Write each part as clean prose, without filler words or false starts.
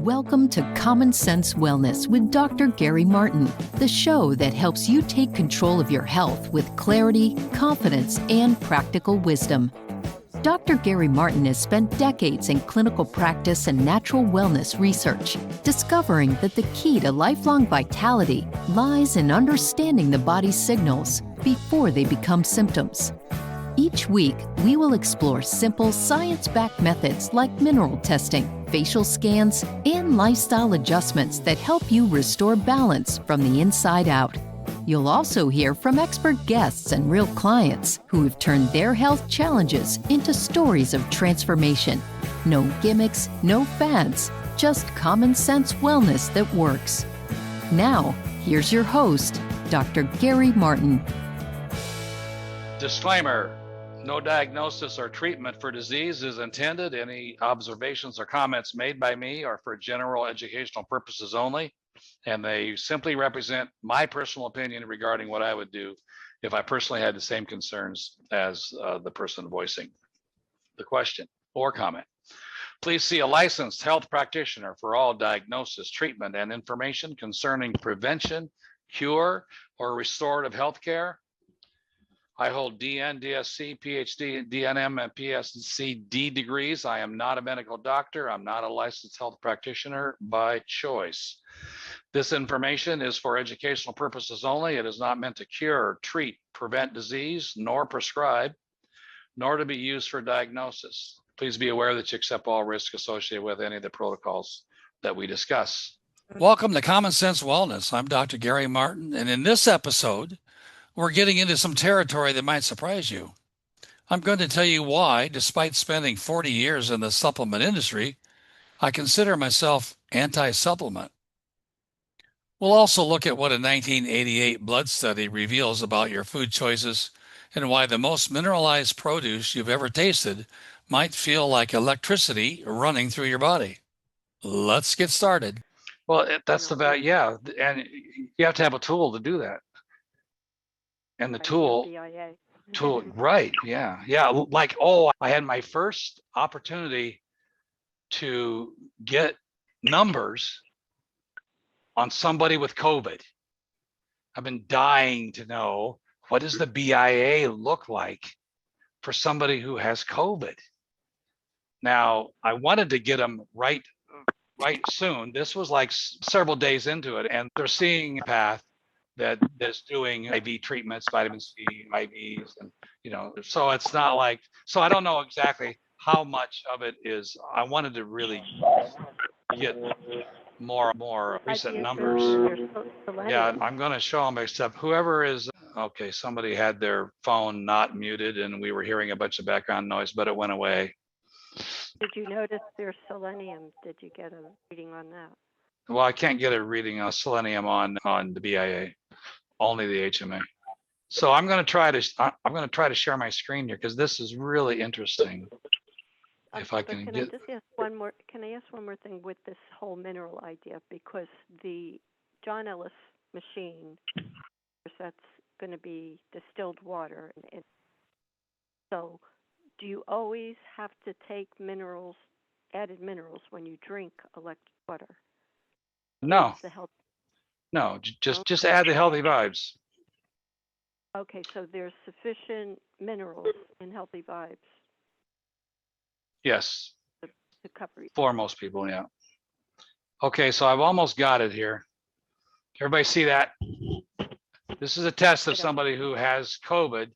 Welcome to Common Sense Wellness with Dr. Gary Martin, the show that helps you take control of your health with clarity, confidence, and practical wisdom. Dr. Gary Martin has spent decades in clinical practice and natural wellness research, discovering that the key to lifelong vitality lies in understanding the body's signals before they become symptoms. Each week, we will explore simple science-backed methods like mineral testing, facial scans, and lifestyle adjustments that help you restore balance from the inside out. You'll also hear from expert guests and real clients who have turned their health challenges into stories of transformation. No gimmicks, no fads, just common sense wellness that works. Now, here's your host, Dr. Gary Martin. Disclaimer: no diagnosis or treatment for disease is intended. Any observations or comments made by me are for general educational purposes only, and they simply represent my personal opinion regarding what I would do if I personally had the same concerns as the person voicing the question or comment. Please see a licensed health practitioner for all diagnosis, treatment, and information concerning prevention, cure, or restorative health care. I hold DN, DSC, PhD, DNM, and PhD degrees. I am not a medical doctor. I'm not a licensed health practitioner by choice. This information is for educational purposes only. It is not meant to cure, treat, prevent disease, nor prescribe, nor to be used for diagnosis. Please be aware that you accept all risks associated with any of the protocols that we discuss. Welcome to Common Sense Wellness. I'm Dr. Gary Martin, and in this episode, we're getting into some territory that might surprise you. I'm going to tell you why, despite spending 40 years in the supplement industry, I consider myself anti-supplement. We'll also look at what a 1988 blood study reveals about your food choices and why the most mineralized produce you've ever tasted might feel like electricity running through your body. Let's get started. Well, that's the value, yeah, and you have to have a tool to do that. And the tool, right, yeah. Like, I had my first opportunity to get numbers on somebody with COVID. I've been dying to know, what does the BIA look like for somebody who has COVID? Now, I wanted to get them right soon. This was like several days into it, and they're seeing a path that's doing IV treatments, vitamin C, IVs, and so it's not like, so I don't know exactly how much of it is. I wanted to really get more recent numbers. Yeah, I'm going to show them, except whoever is, okay, somebody had their phone not muted and we were hearing a bunch of background noise, but it went away. Did you notice their selenium? Did you get a reading on that? Well, I can't get a reading on selenium on the BIA, only the HMA. So I'm going to try to share my screen here because this is really interesting. If I can get. Can I ask one more thing with this whole mineral idea? Because the John Ellis machine, that's going to be distilled water, and so do you always have to take added minerals when you drink electric water? No, just add the healthy vibes. Okay, so there's sufficient minerals in healthy vibes. Yes, to cover for most people, yeah. Okay, so I've almost got it here. Everybody see that? This is a test of somebody who has COVID,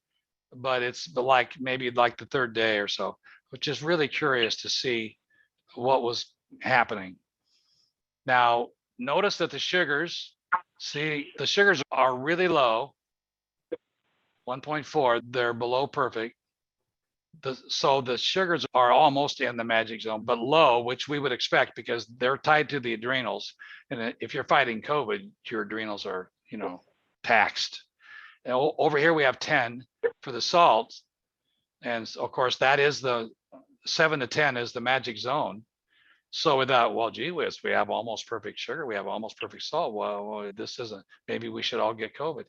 but it's maybe like the third day or so, which is really curious to see what was happening. Now, notice that the sugars are really low, 1.4, they're below perfect. So the sugars are almost in the magic zone, but low, which we would expect because they're tied to the adrenals. And if you're fighting COVID, your adrenals are, taxed. And over here we have 10 for the salt. And of course, that is the 7 to 10 is the magic zone. So without, well, gee whiz, we have almost perfect sugar, we have almost perfect salt. Well, this isn't, maybe we should all get COVID.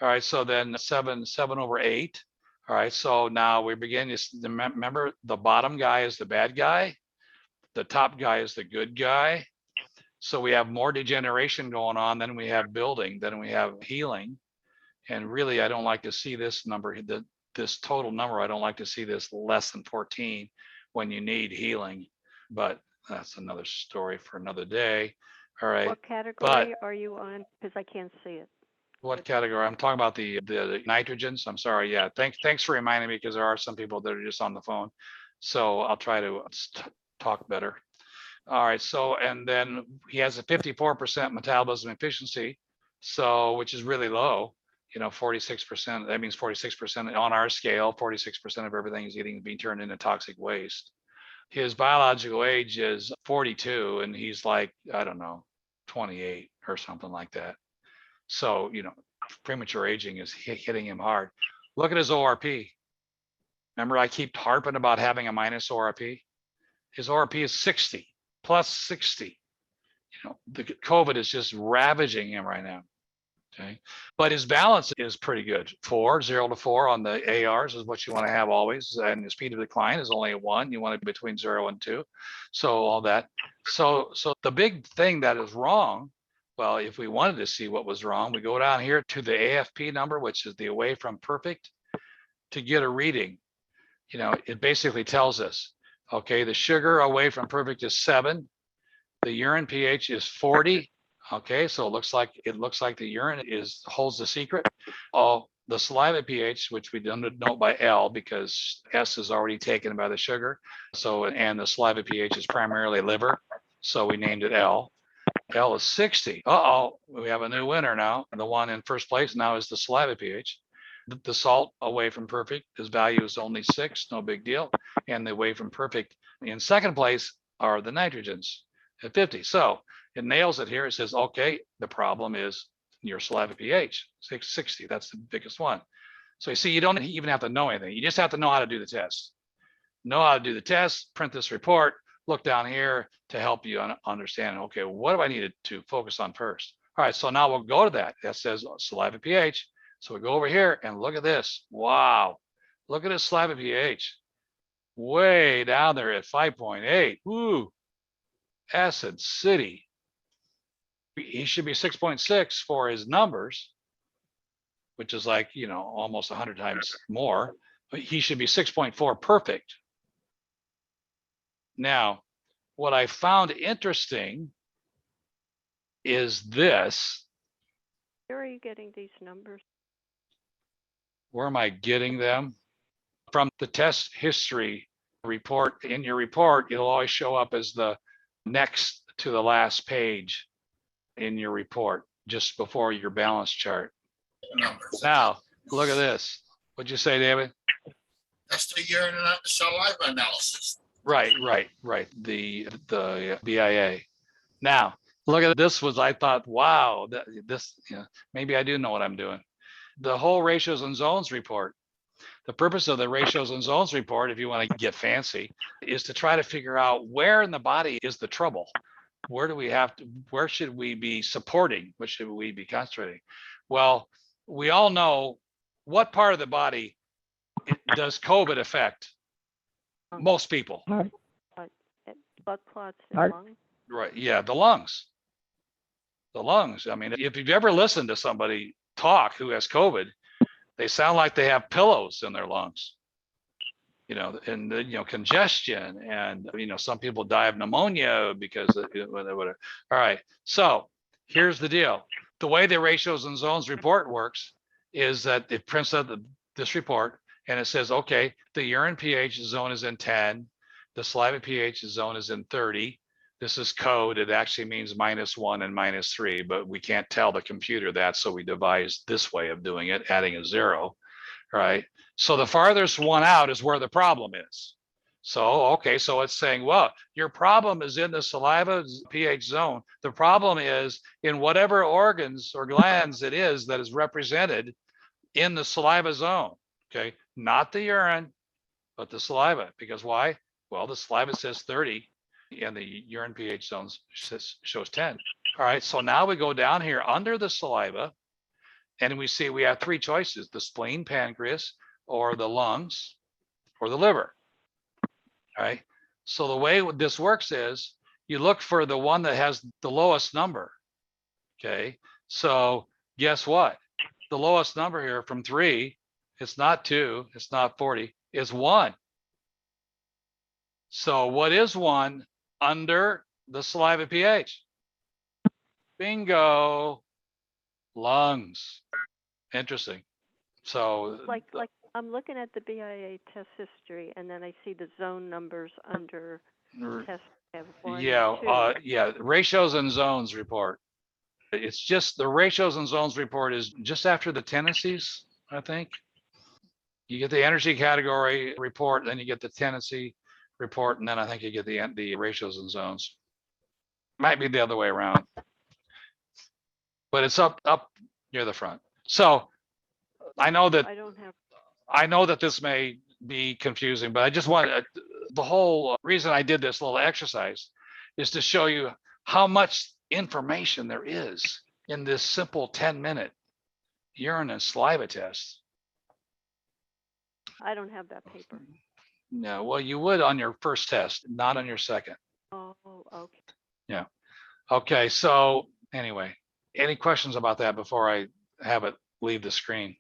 All right, so then 7 over 8. All right, so now we begin to remember the bottom guy is the bad guy, the top guy is the good guy. So we have more degeneration going on than we have building, than we have healing. And really, I don't like to see this number, this total number, I don't like to see this less than 14 when you need healing. But that's another story for another day. All right. What category are you on? Because I can't see it. What category? I'm talking about the nitrogens. I'm sorry. Yeah. Thanks for reminding me, because there are some people that are just on the phone. So I'll try to talk better. All right. So, and then he has a 54% metabolism efficiency. So, which is really low, 46%. That means 46% on our scale, 46% of everything he's eating is being turned into toxic waste. His biological age is 42, and he's like, I don't know, 28 or something like that. So, premature aging is hitting him hard. Look at his ORP. Remember, I keep harping about having a minus ORP. His ORP is 60, plus 60. The COVID is just ravaging him right now. Okay. But his balance is pretty good. 0 to 4 on the ARs is what you want to have always. And the speed of decline is only a 1. You want it between 0 and 2. So all that. So the big thing that is wrong, well, if we wanted to see what was wrong, we go down here to the AFP number, which is the away from perfect, to get a reading. It basically tells us, okay, the sugar away from perfect is 7. The urine pH is 40. Okay, so it looks like the urine holds the secret. Oh, the saliva pH, which we denote by L because S is already taken by the sugar. So, and the saliva pH is primarily liver. So we named it L. L is 60. Uh-oh, we have a new winner now. The one in first place now is the saliva pH. The salt away from perfect, his value is only 6, no big deal. And the away from perfect in second place are the nitrogens at 50. So it nails it here. It says, okay, the problem is your saliva pH, 60. That's the biggest one. So you see, you don't even have to know anything. You just have to know how to do the test. Know how to do the test, print this report, look down here to help you understand, okay, what do I need to focus on first? All right, so now we'll go to that. That says saliva pH. So we go over here and look at this. Wow, look at his saliva pH. Way down there at 5.8. Woo, acid city. He should be 6.6 for his numbers, which is like, almost 100 times more. But he should be 6.4 perfect. Now, what I found interesting is this. Where are you getting these numbers? Where am I getting them? From the test history report. In your report, it'll always show up as the next to the last page in your report, just before your balance chart. Now, look at this. What'd you say, David? That's the urine and saliva analysis. Right. The BIA. Now, look at this. I thought, wow, this, maybe I do know what I'm doing. The whole ratios and zones report. The purpose of the ratios and zones report, if you want to get fancy, is to try to figure out where in the body is the trouble. Where should we be supporting? What should we be concentrating? Well, we all know what part of the body does COVID affect? Most people. Blood clots in the lung? Right. Yeah, the lungs. The lungs. I mean, if you've ever listened to somebody talk who has COVID, they sound like they have pillows in their lungs. And congestion, and some people die of pneumonia because whatever. All right. So here's the deal. The way the ratios and zones report works is that it prints out this report and it says, okay, the urine pH zone is in 10, the saliva pH zone is in 30. This is code. It actually means -1 and -3, but we can't tell the computer that, so we devised this way of doing it, adding a 0. Right. So the farthest one out is where the problem is. So, okay, so it's saying, well, your problem is in the saliva pH zone. The problem is in whatever organs or glands it is that is represented in the saliva zone. Okay, not the urine, but the saliva. Because why? Well, the saliva says 30 and the urine pH zone shows 10. All right, so now we go down here under the saliva and we see we have 3 choices: the spleen, pancreas, or the lungs, or the liver. All right. So the way this works is you look for the one that has the lowest number. Okay. So guess what? The lowest number here from 3, it's not 2, it's not 40, it's 1. So what is 1 under the saliva pH? Bingo. Lungs. Interesting. So like I'm looking at the BIA test history, and then I see the zone numbers under test. I have 1, yeah, 2. yeah, ratios and zones report. It's just the ratios and zones report is just after the tendencies, I think. You get the energy category report, then you get the tendency report, and then I think you get the ratios and zones. Might be the other way around, but it's up near the front. So I know that this may be confusing, but I just want the whole reason I did this little exercise is to show you how much information there is in this simple 10-minute urine and saliva test. I don't have that paper. No, well, you would on your first test, not on your second. Oh, okay. Yeah. Okay. So anyway, any questions about that before I have it leave the screen?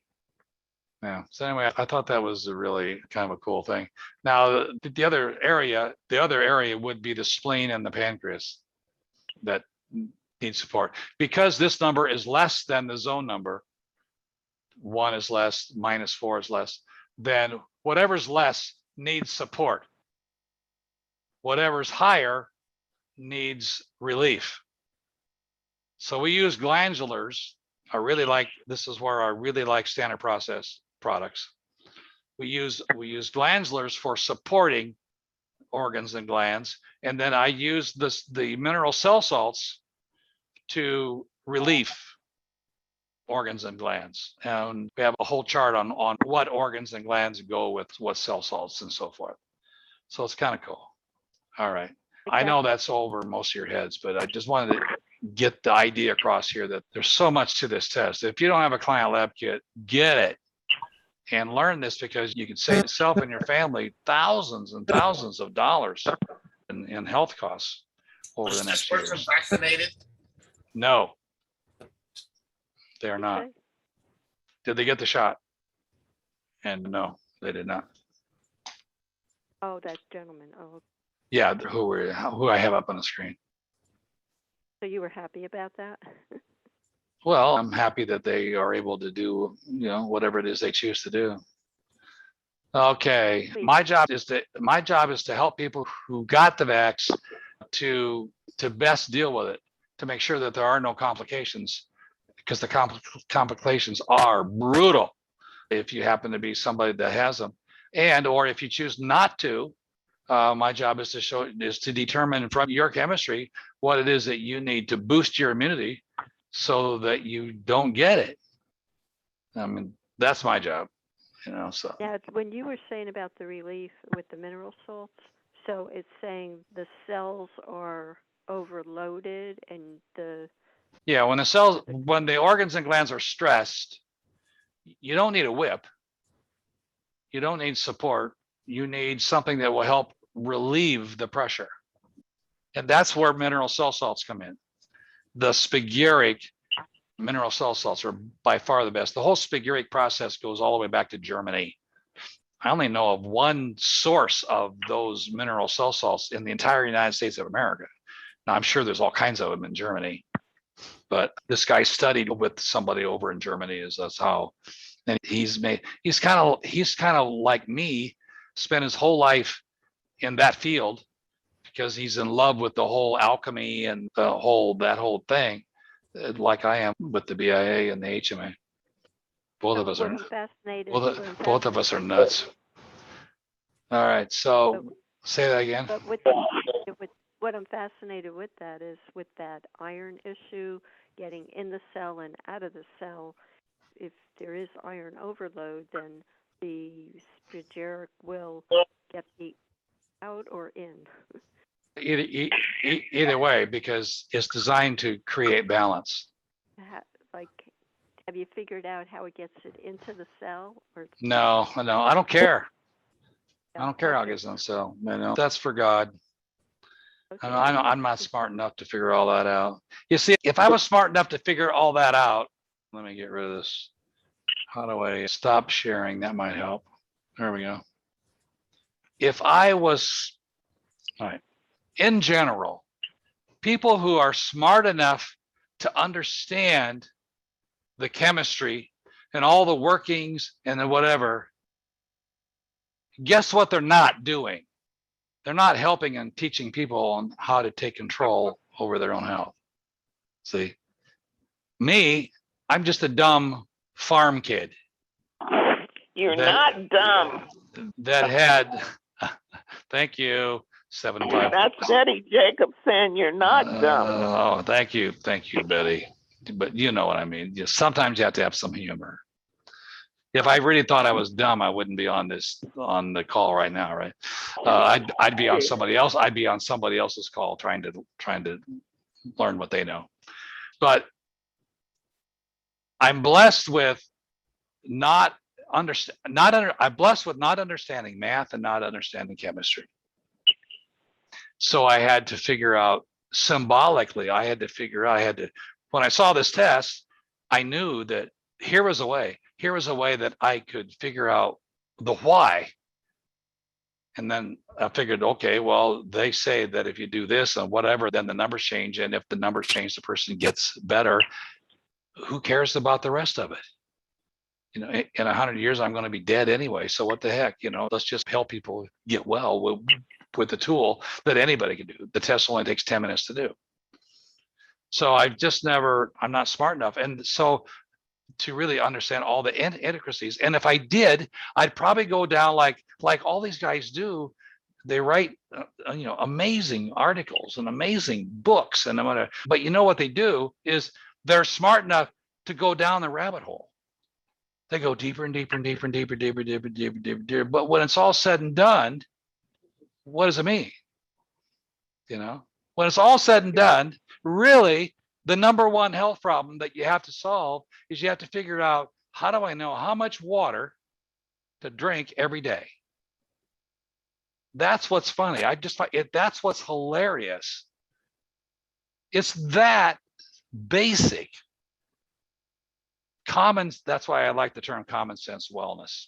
Yeah. So anyway, I thought that was a really kind of a cool thing. Now, the other area would be the spleen and the pancreas that need support, because this number is less than the zone number. 1 is less, -4 is less. Then whatever's less needs support. Whatever's higher needs relief. So we use glandulars. This is where I really like standard process products. We use glandulars for supporting organs and glands, and then I use the mineral cell salts to relieve organs and glands. And we have a whole chart on what organs and glands go with what cell salts and so forth. So it's kind of cool. All right. I know that's over most of your heads, but I just wanted to get the idea across here that there's so much to this test. If you don't have a client lab kit, get it and learn this, because you can save yourself and your family thousands and thousands of dollars in health costs over the Was next this person years. vaccinated? No, they are not. Okay. Did they get the shot? And no, they did not. Oh, that gentleman. Oh, Yeah, who I have up on the screen. so you were happy about that? Well, I'm happy that they are able to do, whatever it is they choose to do. Okay, my job is to help people who got the vax to best deal with it, to make sure that there are no complications, because the complications are brutal if you happen to be somebody that has them, or if you choose not to. My job is to determine from your chemistry what it is that you need to boost your immunity so that you don't get it. I mean, that's my job, so. Now, when you were saying about the relief with the mineral salts, so it's saying the cells are overloaded and Yeah, when the organs and glands are stressed, you don't need a whip. You don't need support. You need something that will help relieve the pressure. And that's where mineral cell salts come in. The spagyric mineral cell salts are by far the best. The whole spagyric process goes all the way back to Germany. I only know of one source of those mineral cell salts in the entire United States of America. Now, I'm sure there's all kinds of them in Germany, but this guy studied with somebody over in Germany. That's how, and he's kind of like me, spent his whole life in that field because he's in love with the whole alchemy and that whole thing, like I am with the BIA and the HMA. Both of us are nuts. All right, so say that again. But what I'm fascinated with that is with that iron issue, getting in the cell and out of the cell. If there is iron overload, then the spagyric will get the out or in. Either way, because it's designed to create balance. Have you figured out how it gets it into the cell? Or No, I don't care. I don't care how it gets in the cell. That's for God. Okay. I'm not smart enough to figure all that out. You see, if I was smart enough to figure all that out, let me get rid of this. How do I stop sharing? That might help. There we go. If I was, all right, in general, people who are smart enough to understand the chemistry and all the workings and the whatever, guess what they're not doing? They're not helping and teaching people on how to take control over their own health. See, me, I'm just a dumb farm kid. You're not dumb. That had, thank you, 7-5. That's Betty Jacobs saying you're not dumb. Oh, thank you, Betty. But you know what I mean. Sometimes you have to have some humor. If I really thought I was dumb, I wouldn't be on the call right now, right? I'd be on somebody else. I'd be on somebody else's call trying to learn what they know. But I'm blessed with I'm blessed with not understanding math and not understanding chemistry. So I had to figure out symbolically, when I saw this test, I knew that here was a way that I could figure out the why. And then I figured, okay, well, they say that if you do this and whatever, then the numbers change. And if the numbers change, the person gets better. Who cares about the rest of it? In 100 years, I'm going to be dead anyway. So what the heck, let's just help people get well with the tool that anybody can do. The test only takes 10 minutes to do. So I'm not smart enough. And so to really understand all the intricacies. And if I did, I'd probably go down like all these guys do. They write, amazing articles and amazing books. But you know what they do is they're smart enough to go down the rabbit hole. They go deeper and deeper and deeper and deeper, deeper, deeper, deeper, deeper, deeper. But when it's all said and done, what does it mean? When it's all said and done, really, the number one health problem that you have to solve is you have to figure out, how do I know how much water to drink every day? That's what's funny. That's what's hilarious. It's that basic. That's why I like the term common sense wellness,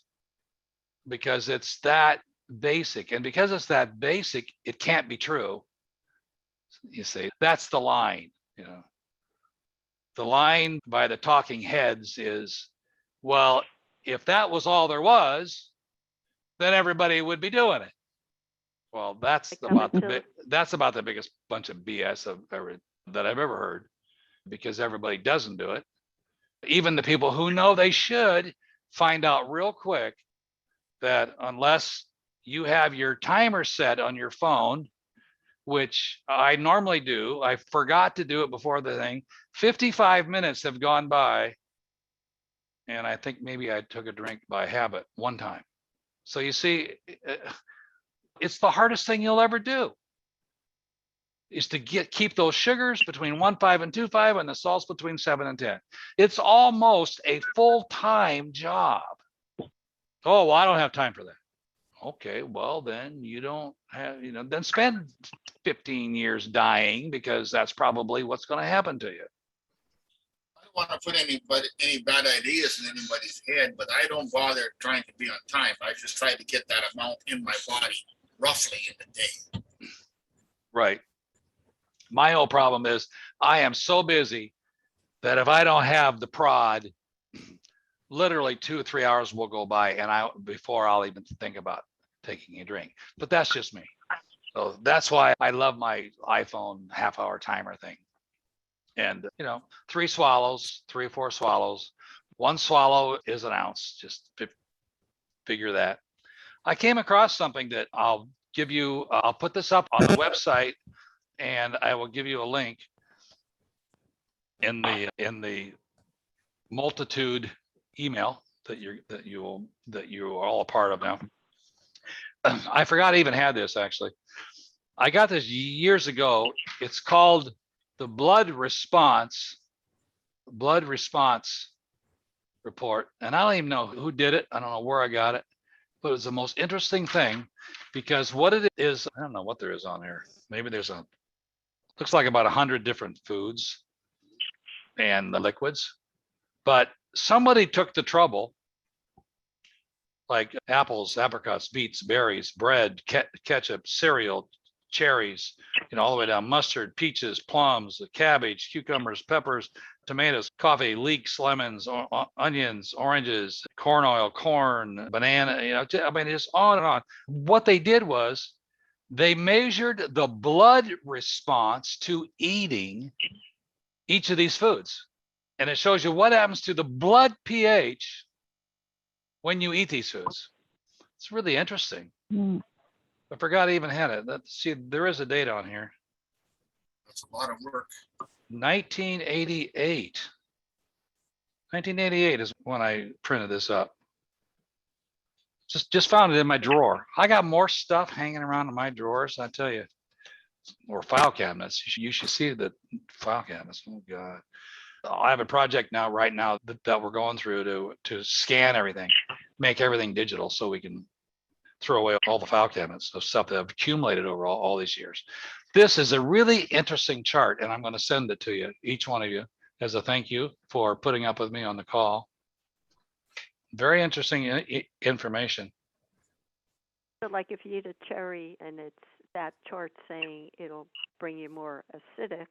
because it's that basic. And because it's that basic, it can't be true. You see, that's the line, The line by the talking heads is, well, if that was all there was, then everybody would be doing it. Well, that's about the biggest bunch of BS that I've ever heard, because everybody doesn't do it. Even the people who know they should find out real quick that unless you have your timer set on your phone, which I normally do, I forgot to do it before the thing, 55 minutes have gone by, and I think maybe I took a drink by habit one time. So you see, it's the hardest thing you'll ever do, is to keep those sugars between 1.5 and 2.5 and the salts between 7 and 10. It's almost a full-time job. Oh, well, I don't have time for that. Okay, well, then you don't have, then spend 15 years dying, because that's probably what's going to happen to you. I don't want to put any bad ideas in anybody's head, but I don't bother trying to be on time. I just try to get that amount in my body roughly in the day. Right. My whole problem is I am so busy that if I don't have the prod, literally 2 or 3 hours will go by before I'll even think about taking a drink. But that's just me. So that's why I love my iPhone half-hour timer thing. And 3 swallows, 3 or 4 swallows. 1 swallow is an ounce. Just figure that. I came across something that I'll put this up on the website, and I will give you a link in the multitude email that you are all a part of now. I forgot I even had this, actually. I got this years ago. It's called the blood response report. And I don't even know who did it. I don't know where I got it, but it's the most interesting thing, because what it is, I don't know what there is on here. Maybe there's a looks like about 100 different foods and the liquids. But somebody took the trouble, like apples, apricots, beets, berries, bread, ketchup, cereal, cherries, all the way down, mustard, peaches, plums, cabbage, cucumbers, peppers, tomatoes, coffee, leeks, lemons, onions, oranges, corn oil, corn, banana, I mean, it's on and on. What they did was they measured the blood response to eating each of these foods. And it shows you what happens to the blood pH when you eat these foods. It's really interesting. I forgot I even had it. Let's see, there is a date on here. That's a lot of work. 1988. 1988 is when I printed this up. Just found it in my drawer. I got more stuff hanging around in my drawers, I tell you. Or file cabinets. You should see the file cabinets. Oh God. I have a project right now that we're going through to scan everything, make everything digital so we can throw away all the file cabinets of stuff that have accumulated over all these years. This is a really interesting chart, and I'm going to send it to you, each one of you, as a thank you for putting up with me on the call. Very interesting information. So like if you eat a cherry and it's that chart saying it'll bring you more acidic.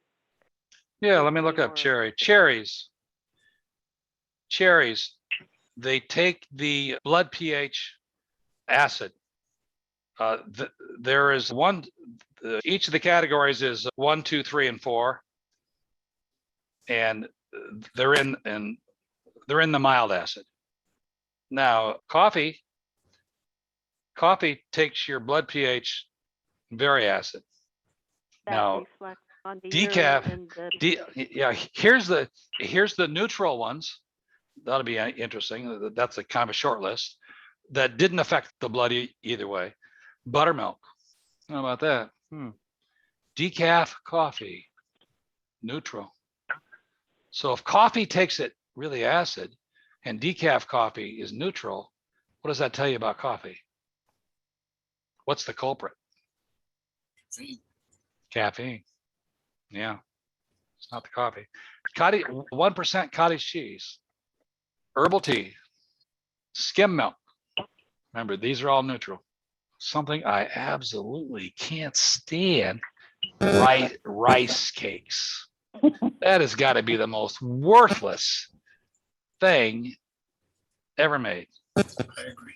Yeah, let me look up cherries. They take the blood pH acid. There is one, each of the categories is 1, 2, 3, and 4. And they're in the mild acid. Now, coffee takes your blood pH very acid. That now, reflects on the decaf, urine and yeah, here's the neutral ones. That'll be interesting. That's a kind of a short list that didn't affect the blood either way. Buttermilk. How about that? Decaf coffee, neutral. So if coffee takes it really acid and decaf coffee is neutral, what does that tell you about coffee? What's the culprit? Caffeine. Yeah, it's not the coffee. 1% cottage cheese, herbal tea, skim milk. Remember, these are all neutral. Something I absolutely can't stand, rice cakes. That has got to be the most worthless thing ever made. I agree.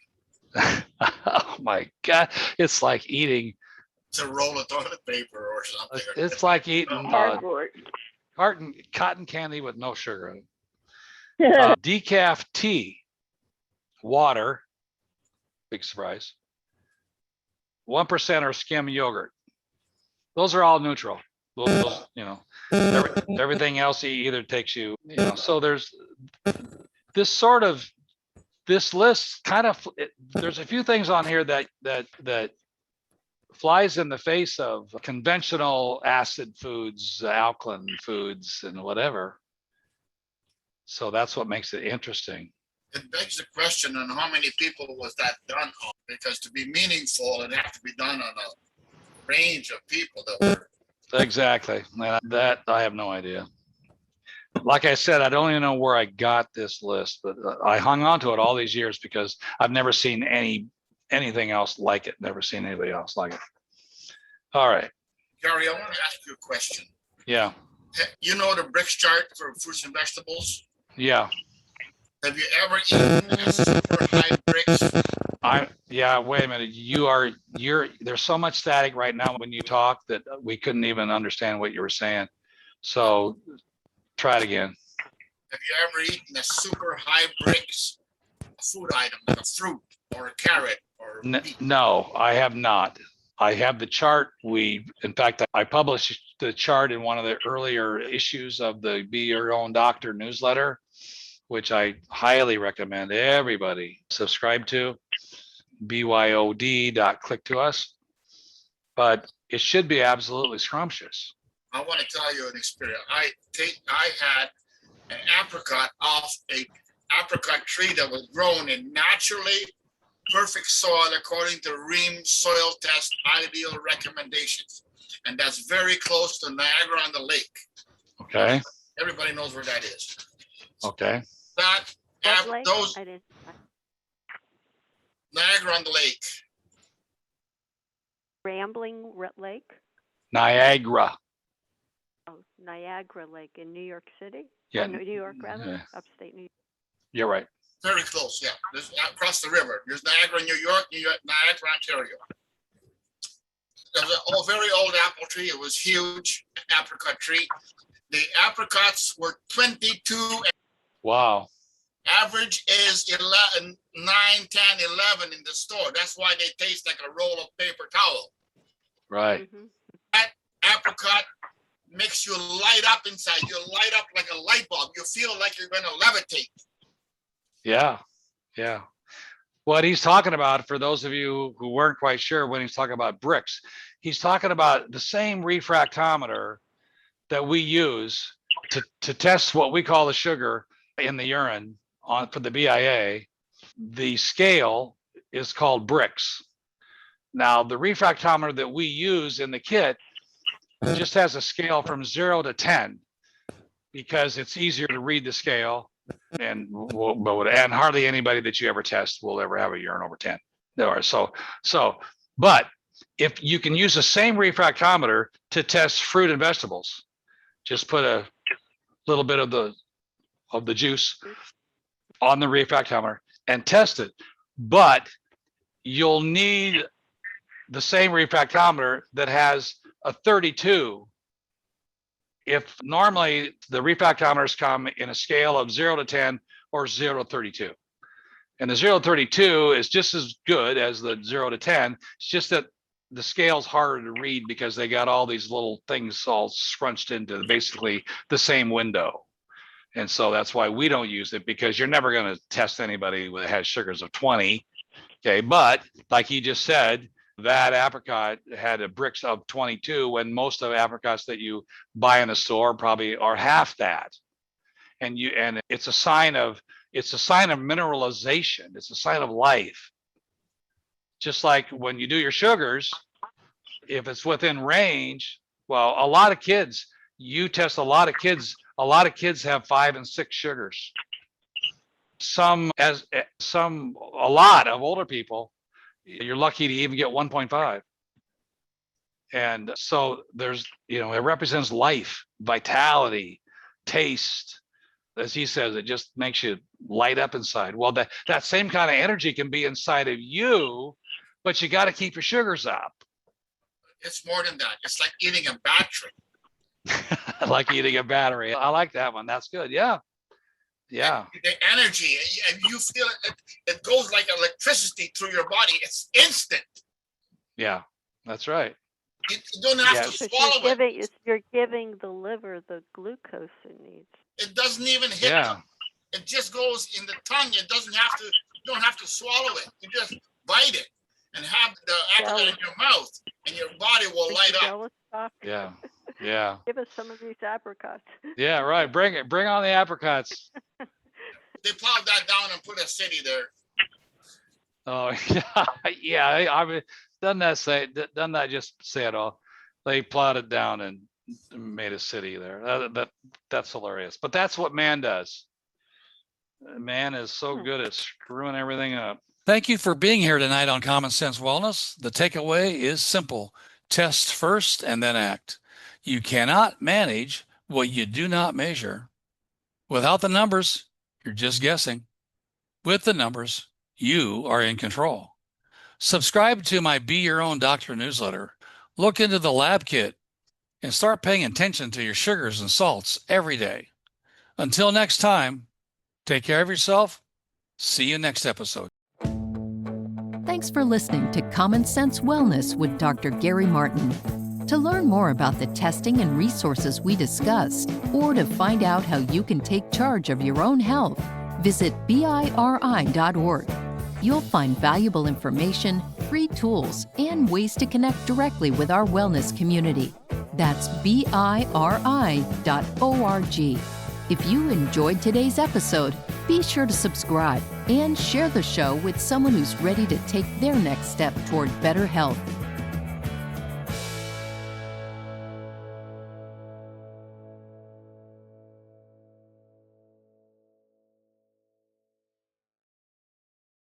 Oh my God. It's like eating. It's a roll of toilet paper or something. It's like eating Cardboard. cotton candy with no sugar in it. Decaf tea, water, big surprise. 1% or skim yogurt. Those are all neutral. Those, everything else either takes you, so there's this list kind of, there's a few things on here that flies in the face of conventional acid foods, alkaline foods, and whatever. So that's what makes it interesting. It begs the question on how many people was that done on, because to be meaningful, it has to be done on a range of people that were. Exactly. That I have no idea. Like I said, I don't even know where I got this list, but I hung on to it all these years because I've never seen anything else like it. Never seen anybody else like it. All right. Gary, I want to ask you a question. Yeah. You know the Brix chart for fruits and vegetables? Yeah. Have you ever eaten a super high-Brix? Yeah, wait a minute. There's so much static right now when you talk that we couldn't even understand what you were saying. So try it again. Have you ever eaten a super high-Brix food item, like a fruit or a carrot or meat? No, I have not. I have the chart. In fact, I published the chart in one of the earlier issues of the Be Your Own Doctor newsletter, which I highly recommend everybody subscribe to. BYOD.click to us. But it should be absolutely scrumptious. I want to tell you an experience. I had an apricot off a apricot tree that was grown in naturally perfect soil according to Ream soil test ideal recommendations. and that's very close to Niagara on the Lake. Okay. Everybody knows where that is. Okay. That What lake? those I didn't. Niagara on the Lake. Rambling Lake? Niagara. Oh, Niagara Lake in New York City? Yeah. Or New York, rather? Yeah. Upstate New York. You're right. Very close, yeah. There's across the river. There's Niagara, New York, Niagara, Ontario. There's a very old apple tree. It was huge, apricot tree. The apricots were 22. Wow. Average is 11, 9, 10, 11 in the store. That's why they taste like a roll of paper towel. Right. Mm-hmm. That apricot makes you light up inside. You light up like a light bulb. You feel like you're going to levitate. Yeah. Yeah. What he's talking about, for those of you who weren't quite sure when he's talking about bricks, he's talking about the same refractometer that we use to test what we call the sugar in the urine for the BIA. The scale is called Brix. Now, the refractometer that we use in the kit just has a scale from 0 to 10 because it's easier to read the scale, and hardly anybody that you ever test will ever have a urine over 10. But if you can use the same refractometer to test fruit and vegetables, just put a little bit of the juice on the refractometer and test it. But you'll need the same refractometer that has a 32. If normally the refractometers come in a scale of 0 to 10 or 0 to 32. And the 0 to 32 is just as good as the 0 to 10. It's just that the scale's harder to read because they got all these little things all scrunched into basically the same window. And so that's why we don't use it, because you're never going to test anybody that has sugars of 20. Okay. But like he just said, that apricot had a Brix of 22 when most of the apricots that you buy in the store probably are half that. And it's a sign of mineralization. It's a sign of life. Just like when you do your sugars, if it's within range, well, a lot of kids have 5 and 6 sugars. A lot of older people, you're lucky to even get 1.5. And so there's, it represents life, vitality, taste. As he says, it just makes you light up inside. Well, that same kind of energy can be inside of you, but you got to keep your sugars up. It's more than that. It's like eating a battery. Like eating a battery. I like that one. That's good. Yeah. Yeah. The energy, and you feel it goes like electricity through your body. It's instant. Yeah, that's right. You don't have to swallow it. You're giving the liver the glucose it needs. It doesn't even hit them. It just goes in the tongue. You don't have to swallow it. You just bite it and have the apricot in your mouth, and your body will light up. Yeah. Yeah. Give us some of these apricots. Yeah, right. Bring it. Bring on the apricots. They plowed that down and put a city there. Oh yeah. I mean, doesn't that just say it all? They plowed it down and made a city there. That's hilarious. But that's what man does. Man is so good at screwing everything up. Thank you for being here tonight on Common Sense Wellness. The takeaway is simple. Test first and then act. You cannot manage what you do not measure. Without the numbers, you're just guessing. With the numbers, you are in control. Subscribe to my Be Your Own Doctor newsletter. Look into the lab kit and start paying attention to your sugars and salts every day. Until next time, take care of yourself. See you next episode. Thanks for listening to Common Sense Wellness with Dr. Gary Martin. To learn more about the testing and resources we discussed, or to find out how you can take charge of your own health, visit BIRI.org. You'll find valuable information, free tools, and ways to connect directly with our wellness community. That's BIRI.org. If you enjoyed today's episode, be sure to subscribe and share the show with someone who's ready to take their next step toward better health.